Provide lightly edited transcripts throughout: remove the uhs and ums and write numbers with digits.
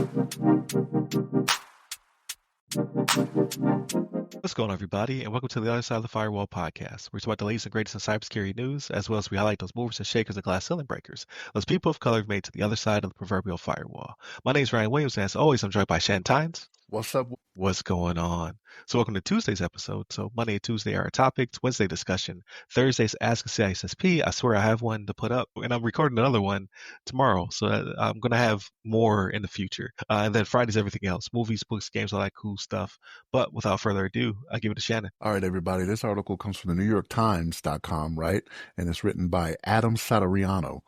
What's going on, everybody, and welcome to the Other Side of the Firewall podcast. We're talking about the latest and greatest in cybersecurity news, as well as we highlight those movers and shakers and glass ceiling breakers. Those people of color have made it to the other side of the proverbial firewall. My name is Ryan Williams, and as always, I'm joined by Shannon Tynes. What's up? What's going on? So welcome to Tuesday's episode. So Monday and Tuesday are our topics, Wednesday discussion, Thursday's Ask a CISSP. I swear I have one to put up, and I'm recording another one tomorrow. So I'm going to have more in the future. And then Friday's everything else, movies, books, games, all that cool stuff. But without further ado, I give it to Shannon. All right, everybody. This article comes from the NewYorkTimes.com, right? And it's written by Adam Satariano,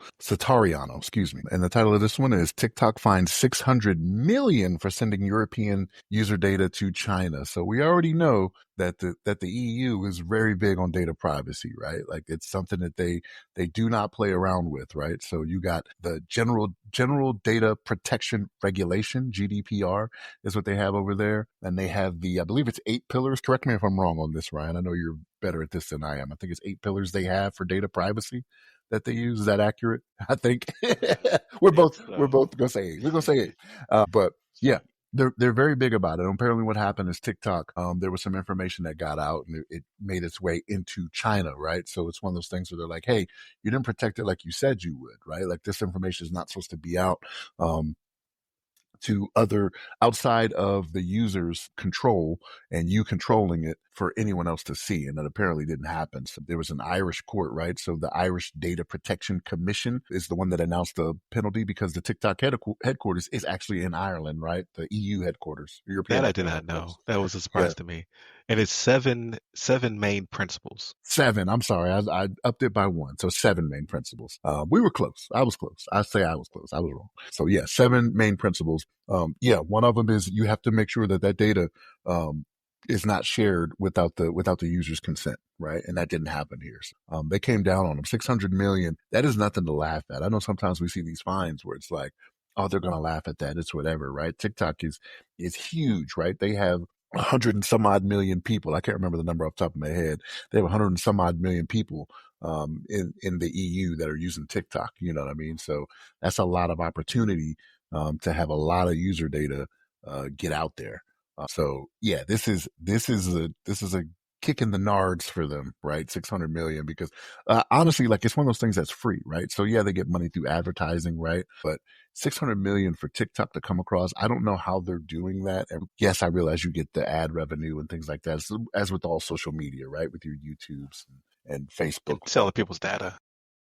excuse me. And the title of this one is TikTok finds 600 million for sending European user data to China. So we already know that the EU is very big on data privacy, right? Like it's something that they do not play around with, right? So you got the General Data Protection Regulation, GDPR is what they have over there. And they have I believe it's 8 pillars. Correct me if I'm wrong on this, Ryan. I know you're better at this than I am. I think it's 8 pillars they have for data privacy that they use. Is that accurate? I think we're both gonna say 8. We're gonna say 8. But yeah. They're very big about it. Apparently what happened is TikTok, there was some information that got out and it made its way into China, right? So it's one of those things where they're like, hey, you didn't protect it like you said you would, right? Like this information is not supposed to be out to other outside of the user's control and you controlling it for anyone else to see. And that apparently didn't happen. So there was an Irish court, right? So the Irish Data Protection Commission is the one that announced the penalty because the TikTok headquarters is actually in Ireland, right? The EU headquarters. European that I did not know. That was a surprise to me. And it's seven main principles. 7. I'm sorry. I upped it by 1. So 7 main principles. We were close. I was close. I say I was close. I was wrong. So yeah, 7 main principles. One of them is you have to make sure that data, is not shared without the user's consent, right? And that didn't happen here. So, they came down on them. 600 million. That is nothing to laugh at. I know sometimes we see these fines where it's like, oh, they're going to laugh at that. It's whatever, right? TikTok is huge, right? They have 100 and some odd million people. I can't remember the number off the top of my head. They have 100 and some odd million people in the EU that are using TikTok. You know what I mean? So that's a lot of opportunity to have a lot of user data get out there. So yeah, this is a kick in the nards for them, right? 600 million because honestly, like it's one of those things that's free, right? So yeah, they get money through advertising, right? But 600 million for TikTok to come across, I don't know how they're doing that. And yes, I realize you get the ad revenue and things like that, so, as with all social media, right? With your YouTubes and Facebook, selling people's data.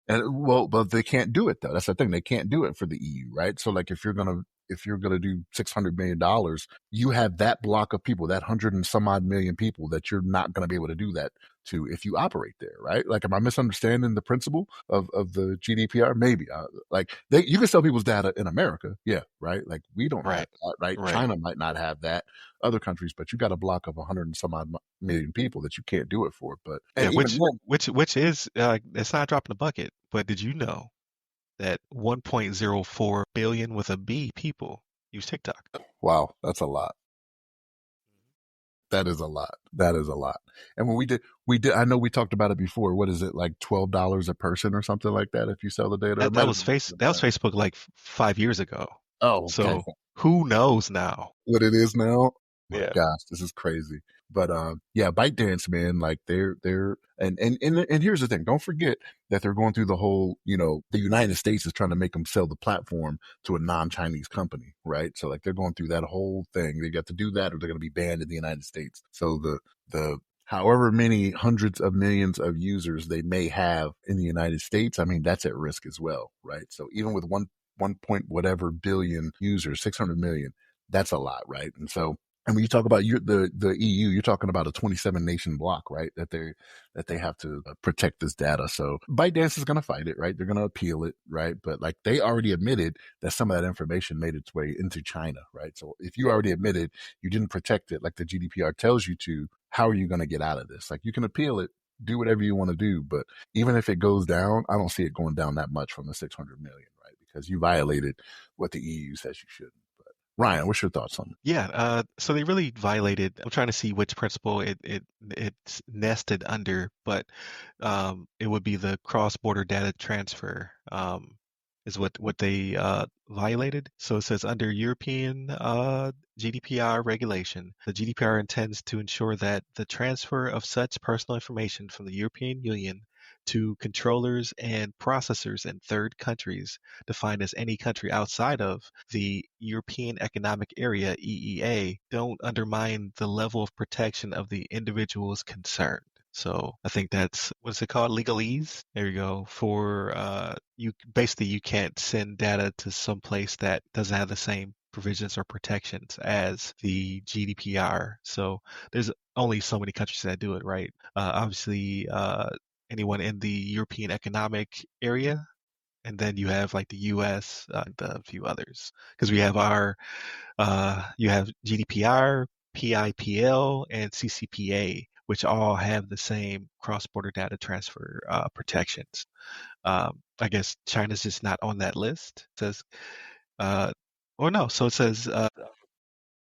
And but they can't do it though. That's the thing. They can't do it for the EU, right? So like if you're gonna do $600 million, you have that block of people, that 100 and some odd million people that you're not gonna be able to do that to if you operate there, right? Like, am I misunderstanding the principle of the GDPR? Maybe. You can sell people's data in America, yeah, right? Like we don't have that, right? China might not have that, other countries, but you got a block of 100 and some odd million people that you can't do it for. But which is it's not dropping the bucket. But did you know that 1.04 billion with a B people use TikTok? Wow, that's a lot. That is a lot. And when we did, I know we talked about it before. What is it, like $12 a person or something like that if you sell the data? That was Facebook like 5 years ago. Oh, okay. So who knows now? What it is now? Yeah. Gosh, this is crazy. But ByteDance, man, like they're and here's the thing. Don't forget that they're going through the whole, the United States is trying to make them sell the platform to a non-Chinese company, right? So like they're going through that whole thing. They got to do that or they're going to be banned in the United States. So the however many hundreds of millions of users they may have in the United States, I mean, that's at risk as well, right? So even with 1 point whatever billion users, 600 million, that's a lot, right? And so, and when you talk about the EU, you're talking about a 27 nation block, right? That they have to protect this data. So ByteDance is going to fight it, right? They're going to appeal it, right? But like they already admitted that some of that information made its way into China, right? So if you already admitted you didn't protect it like the GDPR tells you to, how are you going to get out of this? Like you can appeal it, do whatever you want to do, but even if it goes down, I don't see it going down that much from the 600 million, right? Because you violated what the EU says you shouldn't. Ryan, what's your thoughts on it? Yeah, so they really violated. I'm trying to see which principle it's nested under, but it would be the cross-border data transfer. is what they violated. So it says under European GDPR regulation, the GDPR intends to ensure that the transfer of such personal information from the European Union to controllers and processors in third countries, defined as any country outside of the European Economic Area (EEA), don't undermine the level of protection of the individuals concerned. So I think that's what's it called? Legalese. There you go. For you basically you can't send data to some place that doesn't have the same provisions or protections as the GDPR. So there's only so many countries that do it, right? Obviously, anyone in the European Economic Area, and then you have like the U.S., a few others, because we have you have GDPR, PIPL, and CCPA, which all have the same cross-border data transfer protections. I guess China's just not on that list. It says, uh, or no, so it says,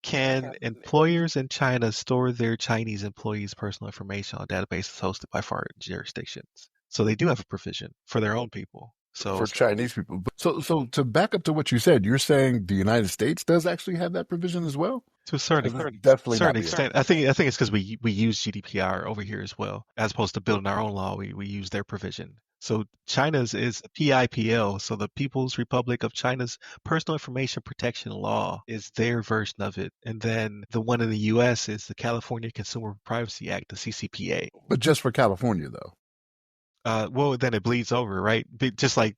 can employers in China store their Chinese employees' personal information on databases hosted by foreign jurisdictions? So they do have a provision for their own people. So for Chinese people. So to back up to what you said, you're saying the United States does actually have that provision as well? to a certain 'Cause it's definitely not certain the extent, I think it's because we use GDPR over here as well, as opposed to building our own law. We use their provision. So China's is PIPL, so the People's Republic of China's Personal Information Protection Law is their version of it, and then the one in the U.S. is the California Consumer Privacy Act, the CCPA. but just for California though. Well, then it bleeds over, right? Just like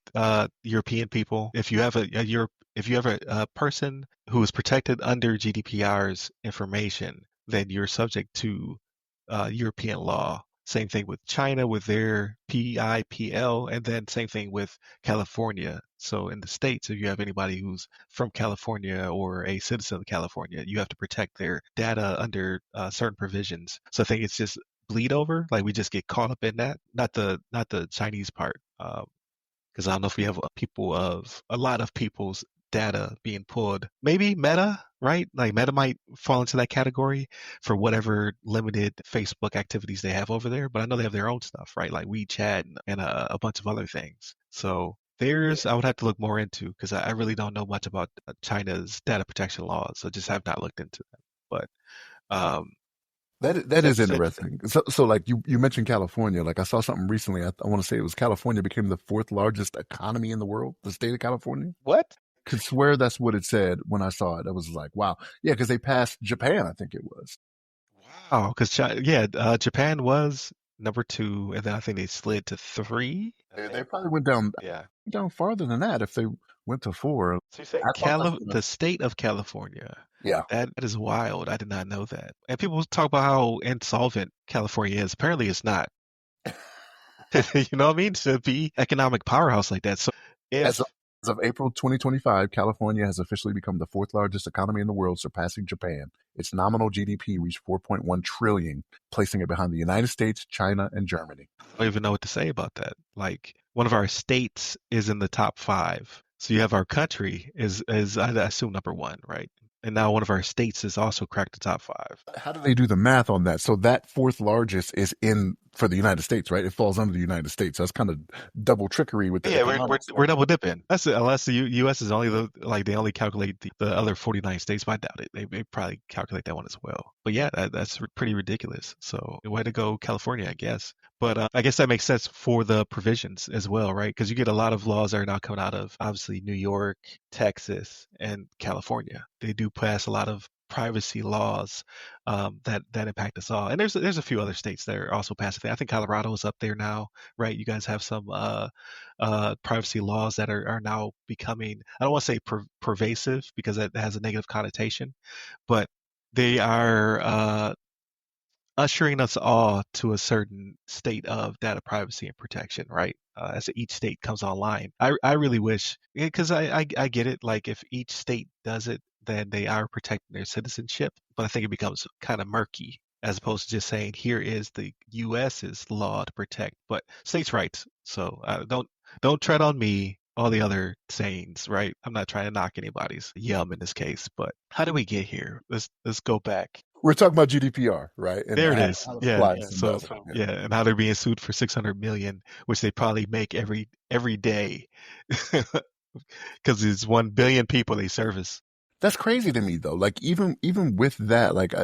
European people, if you have a person who is protected under GDPR's information, then you're subject to European law. Same thing with China with their PIPL, and then same thing with California. So in the States, if you have anybody who's from California or a citizen of California, you have to protect their data under certain provisions. So I think it's just bleed over, like we just get caught up in that, not the Chinese part. Because I don't know if we have a lot of people's data being pulled. Maybe Meta, right? Like Meta might fall into that category for whatever limited Facebook activities they have over there. But I know they have their own stuff, right? Like WeChat and a bunch of other things. So there's I would have to look more into because I really don't know much about China's data protection laws. So just have not looked into them. But um, That is interesting. So like you mentioned California. Like I saw something recently. I want to say it was California became the fourth largest economy in the world. The state of California. what? Could swear that's what it said when I saw it. I was like, wow, yeah, because they passed Japan. I think it was. Wow, because yeah, Japan was number two, and then I think they slid to three. I They think. probably went down Yeah. down farther than that if they went to four. So you say I thought that's what. The state of California. Yeah, That is wild. I did not know that. And people talk about how insolvent California is. Apparently, it's not. You know what I mean? To be economic powerhouse like that. So as of, if as of April 2025, California has officially become the fourth largest economy in the world, surpassing Japan. Its nominal GDP reached 4.1 trillion, placing it behind the United States, China, and Germany. I don't even know what to say about that. Like one of our states is in the top five. So you have our country is I assume number one, right? And now one of our states has also cracked the top five. How do they do the math on that? So that fourth largest is in for the United States, right? It falls under the United States. That's kind of double trickery with the Yeah, economics. we're double dipping. That's it. Unless the U.S. is only like they only calculate the other 49 states. But I doubt it. They probably calculate that one as well. But yeah, that's pretty ridiculous. So way to go, California, I guess. But I guess that makes sense for the provisions as well, right? Because you get a lot of laws that are now coming out of obviously New York, Texas, and California. They do pass a lot of privacy laws that impact us all. And there's a few other states that are also passing things. I think Colorado is up there now, right? You guys have some privacy laws that are now becoming, I don't want to say pervasive because that has a negative connotation, but they are ushering us all to a certain state of data privacy and protection, right? As each state comes online. I really wish, because I get it, like if each state does it, then they are protecting their citizenship, but I think it becomes kind of murky as opposed to just saying here is the US's law to protect, but states' rights. So don't tread on me. All the other sayings, right? I'm not trying to knock anybody's yum in this case, but how do we get here? Let's go back. We're talking about GDPR, right? And There it is. how it Yeah. applies to So that. Yeah. yeah, and how they're being sued for 600 million, which they probably make every day. because it's 1 billion people they service. That's crazy to me though. Like even with that, like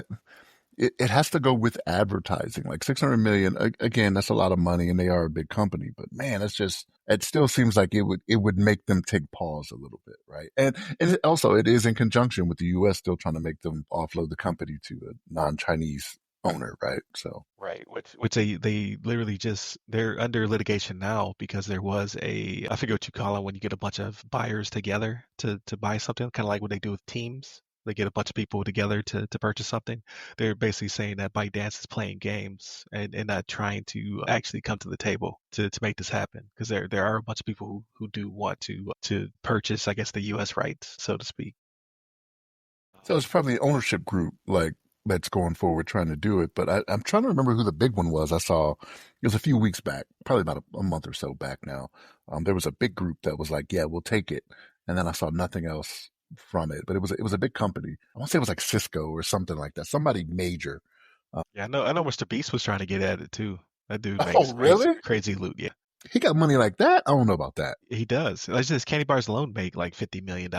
it has to go with advertising. Like 600 million, again, that's a lot of money and they are a big company, but man, it still seems like it would make them take pause a little bit. Right. And also it is in conjunction with the US still trying to make them offload the company to a non-Chinese owner. Right. So Right, which they literally just they're under litigation now because there was a I forget what you call it when you get a bunch of buyers together to buy something, kind of like what they do with teams. They get a bunch of people together to purchase something. They're basically saying that ByteDance is playing games and not trying to actually come to the table to make this happen because there are a bunch of people who do want to purchase, I guess, the U.S. rights, so to speak. So it's probably an ownership group like that's going forward trying to do it. But I'm trying to remember who the big one was. I saw it was a few weeks back, probably about a month or so back now. There was a big group that was like, "Yeah, we'll take it," and then I saw nothing else from it. But it was a big company. I want to say it was like Cisco or something like that. Somebody major. Uh, Yeah, I know Mr. Beast was trying to get at it too. That dude oh, makes crazy really? crazy loot. Yeah. He got money like that? I don't know about that. He does. Like just candy bars alone make like $50 million.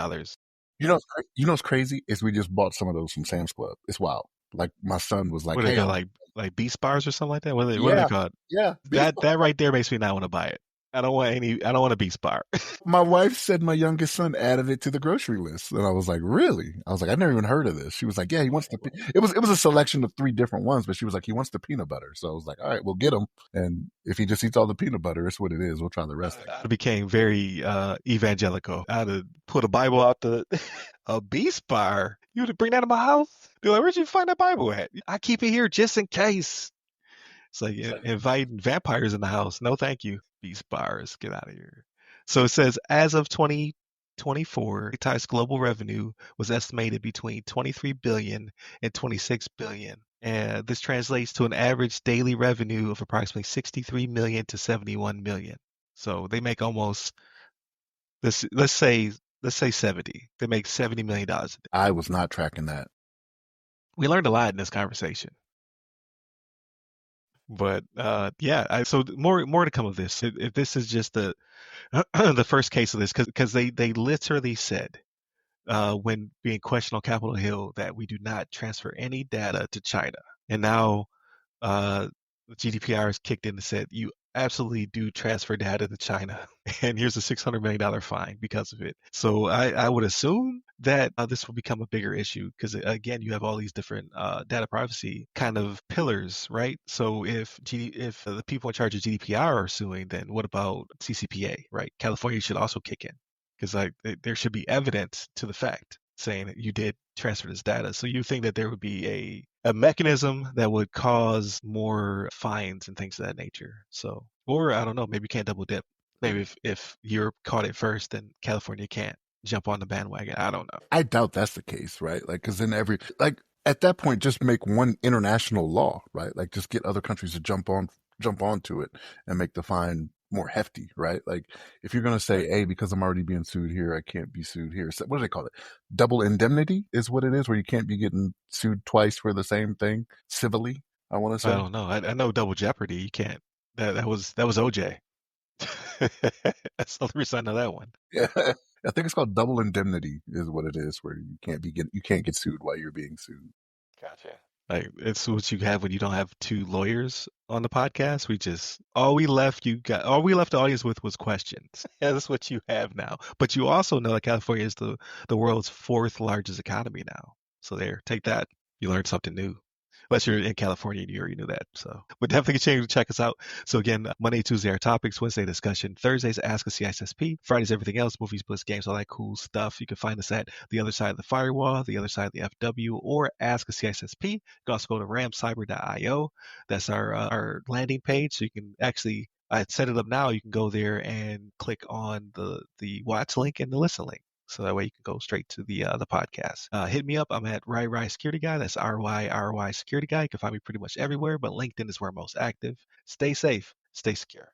You know what's crazy is we just bought some of those from Sam's Club. It's wild. Like my son was like, What are they "Hey, called? I'm Like beast bars or something like that? What are they yeah, called? yeah, Beast That right there makes me not want to buy it. I don't want a beast bar. My wife said my youngest son added it to the grocery list, and I was like, "Really?" I was like, "I never even heard of this." She was like, "Yeah, he wants the." It was a selection of three different ones, but she was like, "He wants the peanut butter." So I was like, "All right, we'll get him." And if he just eats all the peanut butter, it's what it is. We'll try the rest. I became very evangelical. I'd have put a Bible out the a beast bar. You would bring that to my house? They're like, where'd you find that Bible at? I keep it here just in case. It's like inviting vampires in the house. No, thank you. Beast bars, get out of here. So it says, as of 2024, TikTok's global revenue was estimated between 23 billion and 26 billion. And this translates to an average daily revenue of approximately 63 million to 71 million. So they make almost let's say 70. They make $70 million a day. I was not tracking that. We learned a lot in this conversation. But yeah, so more to come of this. If this is just the the first case of this, because they literally said when being questioned on Capitol Hill that we do not transfer any data to China, and now uh, GDPR has kicked in and said you absolutely do transfer data to China, and here's a $600 million fine because of it. So I would assume that this will become a bigger issue because again, you have all these different data privacy kind of pillars, right? So if the people in charge of GDPR are suing, then what about CCPA, right? California should also kick in because like there should be evidence to the fact saying that you did transfer this data. So you think that there would be a mechanism that would cause more fines and things of that nature. So, or I don't know, maybe you can't double dip. Maybe if Europe caught it first, then California can't jump on the bandwagon. I don't know. I doubt that's the case, right? Like, because then at that point, just make one international law, right? Like, just get other countries to jump onto it and make the fine more hefty, right? Like, if you're gonna say, "Hey, because I'm already being sued here, I can't be sued here." So, what do they call it? Double indemnity is what it is, where you can't be getting sued twice for the same thing civilly. I want to I say. don't know. I know double jeopardy. You can't. That was OJ. That's the only reason I know that one. Yeah, I think it's called double indemnity is what it is, where you can't get sued while you're being sued. Gotcha. Like it's what you have when you don't have two lawyers on the podcast. All we left the audience with was questions. Yeah, that's what you have now. But you also know that California is the world's fourth largest economy now. So there, take that. You learned something new. Unless you're in California, you already knew that. So, but definitely check us out. So again, Monday, Tuesday our topics, Wednesday discussion, Thursdays Ask a CISSP, Fridays everything else, movies, bliss, games, all that cool stuff. You can find us at the other side of the firewall, the other side of the FW, or Ask a CISSP. You can also go to ramcyber.io. That's our landing page. So you can actually I set it up now. You can go there and click on the watch link and the listen link. So that way you can go straight to the podcast. Hit me up. I'm at Ry Security Guy. That's RYRY Security Guy. You can find me pretty much everywhere, but LinkedIn is where I'm most active. Stay safe. Stay secure.